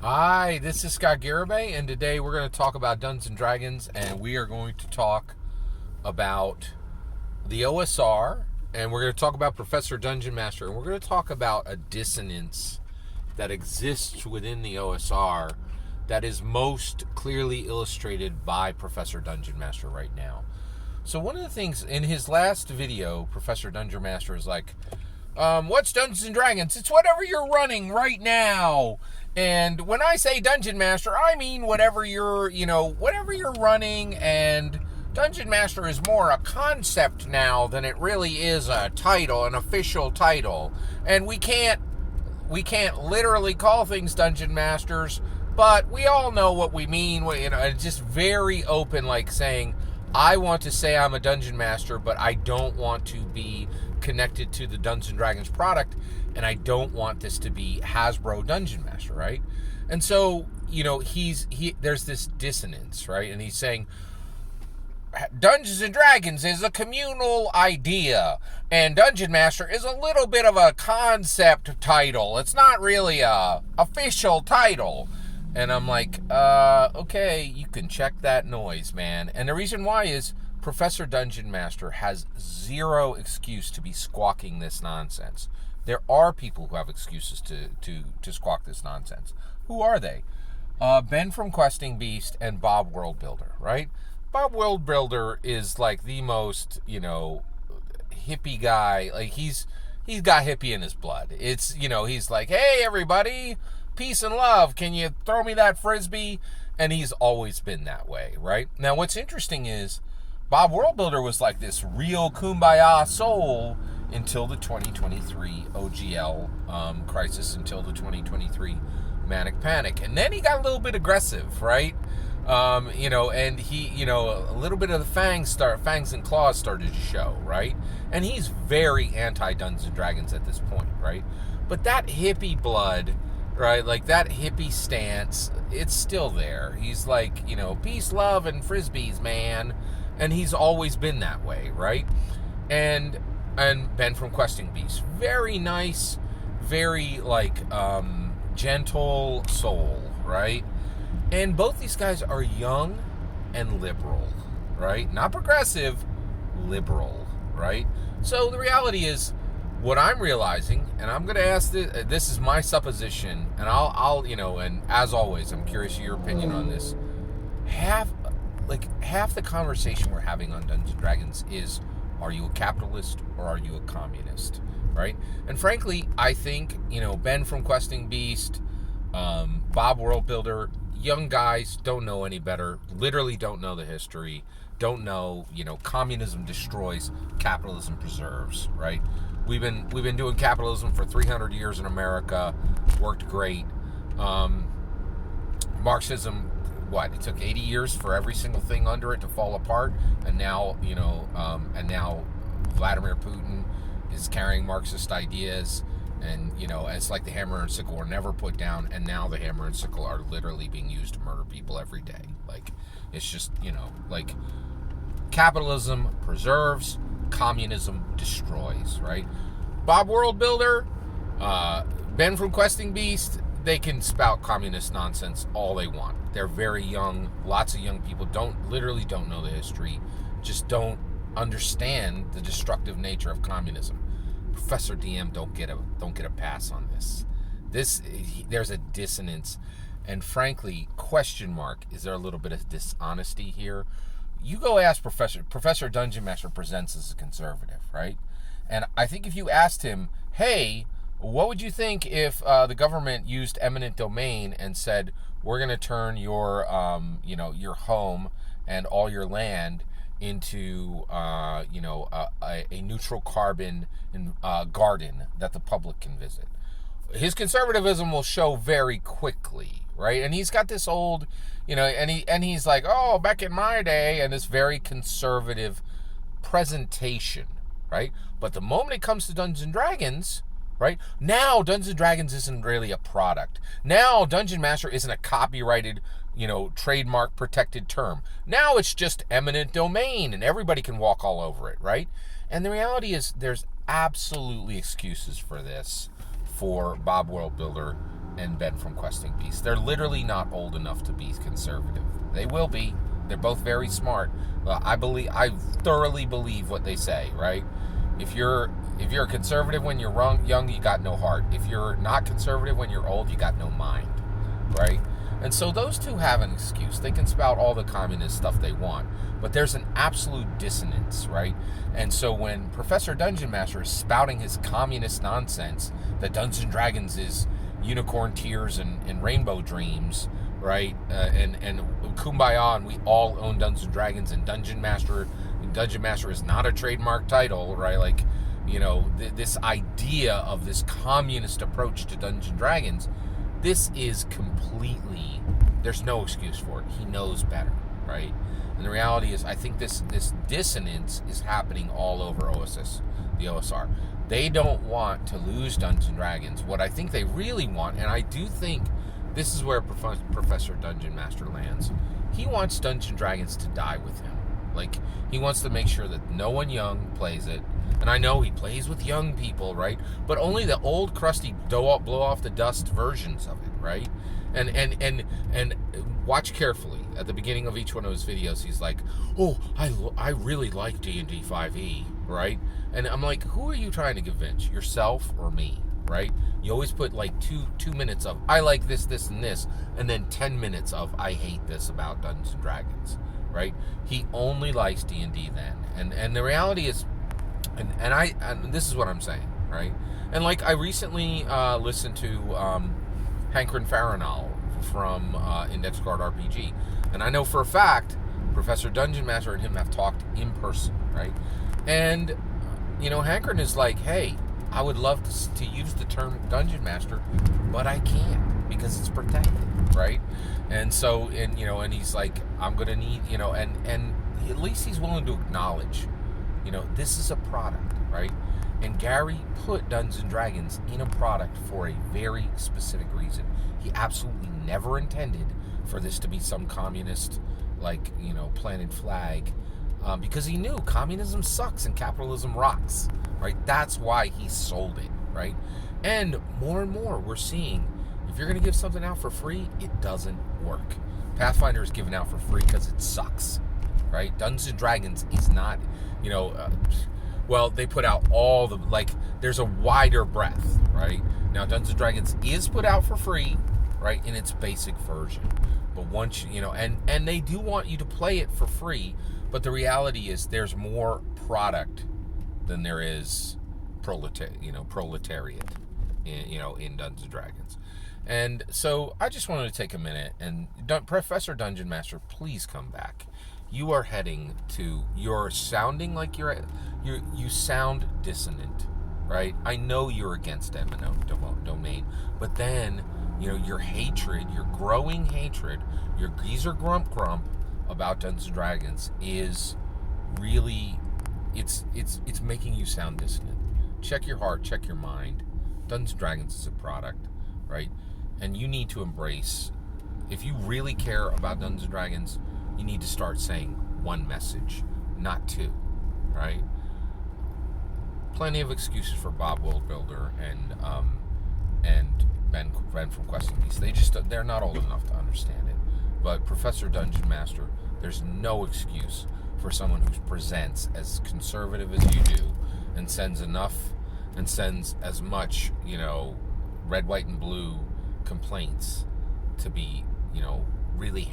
Hi, this is Scott Garibay, and today we're going to talk about Dungeons and Dragons, and we are going to talk about the OSR, and we're going to talk about Professor Dungeon Master, and we're going to talk about a dissonance that exists within the OSR that is most clearly illustrated by Professor Dungeon Master right now. So one of the things in his last video, Professor Dungeon Master is like, what's Dungeons and Dragons? It's whatever you're running right now. And when I say Dungeon Master, I mean whatever you're running. And Dungeon Master is more a concept now than it really is a title, an official title. And we can't literally call things Dungeon Masters, but we all know what we mean. It's just very open, like saying, I want to say I'm a Dungeon Master, but I don't want to be connected to the Dungeons & Dragons product, and I don't want this to be Hasbro Dungeon Master, right? And so, there's this dissonance, right? And he's saying, Dungeons & Dragons is a communal idea, and Dungeon Master is a little bit of a concept title. It's not really a official title. And I'm like, okay, you can check that noise, man. And the reason why is Professor Dungeon Master has zero excuse to be squawking this nonsense. There are people who have excuses to squawk this nonsense. Who are they? Ben from Questing Beast and Bob Worldbuilder, right? Bob Worldbuilder is like the most, hippie guy. Like he's got hippie in his blood. It's, he's like, hey, everybody, peace and love. Can you throw me that Frisbee? And he's always been that way, right? Now, what's interesting is Bob Worldbuilder was like this real kumbaya soul until the 2023 OGL crisis, until the 2023 Manic Panic. And then he got a little bit aggressive, right? And he, a little bit of the fangs and claws started to show, right? And he's very anti-Dungeons and Dragons at this point, right? But that hippie blood, right, like that hippie stance, it's still there. He's like, peace, love, and Frisbees, man. And he's always been that way, right? And Ben from Questing Beast, very nice, very gentle soul, right? And both these guys are young and liberal, right? Not progressive, liberal, right? So the reality is, what I'm realizing, and I'm going to ask this is my supposition, and I'll and as always, I'm curious of your opinion on this. Half the conversation we're having on Dungeons & Dragons is, are you a capitalist or are you a communist, right? And frankly, I think, Ben from Questing Beast, Bob Worldbuilder, young guys don't know any better, literally don't know the history, don't know, communism destroys, capitalism preserves, right? We've been doing capitalism for 300 years in America, worked great. Marxism, it took 80 years for every single thing under it to fall apart, and now, now Vladimir Putin is carrying Marxist ideas, and, it's like the hammer and sickle were never put down, and now the hammer and sickle are literally being used to murder people every day. Like, it's just, capitalism preserves, communism destroys, right? Bob Worldbuilder, Ben from Questing Beast, they can spout communist nonsense all they want. They're very young. Lots of young people don't know the history, just don't understand the destructive nature of communism. Professor DM don't get a pass on this. There's a dissonance, and frankly, question mark, is there a little bit of dishonesty here? You go ask Professor Dungeon Master presents as a conservative, right? And I think if you asked him, hey, what would you think if the government used eminent domain and said, we're going to turn your home and all your land into, a neutral carbon garden that the public can visit? His conservatism will show very quickly, right? And he's got this old, and he's like, oh, back in my day, and this very conservative presentation, right? But the moment it comes to Dungeons & Dragons, right, now Dungeons & Dragons isn't really a product. Now Dungeon Master isn't a copyrighted, trademark protected term. Now it's just eminent domain, and everybody can walk all over it, right? And the reality is there's absolutely excuses for this, for Bob Worldbuilder and Ben from Questing Peace. They're literally not old enough to be conservative. They will be. They're both very smart. I thoroughly believe what they say, right? If you're a conservative when you're young, you got no heart. If you're not conservative when you're old, you got no mind, right? And so those two have an excuse. They can spout all the communist stuff they want, but there's an absolute dissonance, right? And so when Professor Dungeon Master is spouting his communist nonsense that Dungeons and Dragons is unicorn tears and rainbow dreams, right? And Kumbaya, and we all own Dungeons and Dragons, and Dungeon Master is not a trademark title, right? Like, you know, this idea of this communist approach to Dungeons and Dragons, this is completely, there's no excuse for it. He knows better, right? And the reality is, I think this dissonance is happening all over the OSR. They don't want to lose Dungeons and Dragons. What I think they really want, and I do think this is where Professor Dungeon Master lands, he wants Dungeons and Dragons to die with him. Like, he wants to make sure that no one young plays it. And I know he plays with young people, right? But only the old, crusty, blow off the dust versions of it, right? And watch carefully. At the beginning of each one of his videos, he's like, "Oh, I really like D&D 5e," right? And I'm like, who are you trying to convince? Yourself or me, right? You always put like two minutes of I like this, and this, and then 10 minutes of I hate this about Dungeons and Dragons, right? He only likes D&D then, and the reality is, and this is what I'm saying, right? And like, I recently listened to Hankrin Farinal from Index Card RPG, and I know for a fact Professor Dungeon Master and him have talked in person, right? And you know, Hankrin is like, hey, I would love to use the term Dungeon Master, but I can't because it's protected, right? And so, and you know, and he's like, I'm gonna need, you know, and at least he's willing to acknowledge, you know, this is a product, right? And Gary put Dungeons and Dragons in a product for a very specific reason. He absolutely never intended for this to be some communist, like, you know, planted flag, because he knew communism sucks and capitalism rocks, right? That's why he sold it, right? And more we're seeing, if you're going to give something out for free, it doesn't work. Pathfinder is given out for free because it sucks, right? Dungeons and Dragons is not, you know, well, they put out all the, like, there's a wider breadth, right? Now, Dungeons and Dragons is put out for free, right, in its basic version. But once, you know, and they do want you to play it for free, but the reality is there's more product than there is proletariat, in Dungeons and Dragons. And so I just wanted to take a minute, and Professor Dungeon Master, please come back. You are heading to, you're sounding like you sound dissonant, right? I know you're against eminent domain, but then, you know, your hatred, your growing hatred, your geezer grump about Dungeons and Dragons is really, it's making you sound dissonant. Check your heart, check your mind. Dungeons and Dragons is a product, right? And you need to embrace, if you really care about Dungeons and Dragons, you need to start saying one message, not two, right? Plenty of excuses for Bob Worldbuilder and Ben from Questing Peace. They're not old enough to understand it. But Professor Dungeon Master, there's no excuse for someone who presents as conservative as you do and sends as much, you know, red, white, and blue complaints to be, you know, really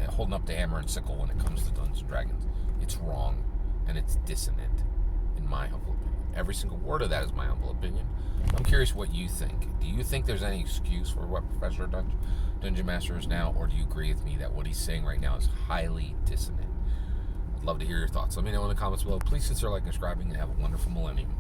holding up the hammer and sickle when it comes to Dungeons and Dragons. It's wrong, and it's dissonant, in my humble opinion. Every single word of that is my humble opinion. I'm curious what you think. Do you think there's any excuse for what Professor Dungeon Master is now, or do you agree with me that what he's saying right now is highly dissonant? I'd love to hear your thoughts. Let me know in the comments below. Please consider liking and subscribing, and have a wonderful millennium.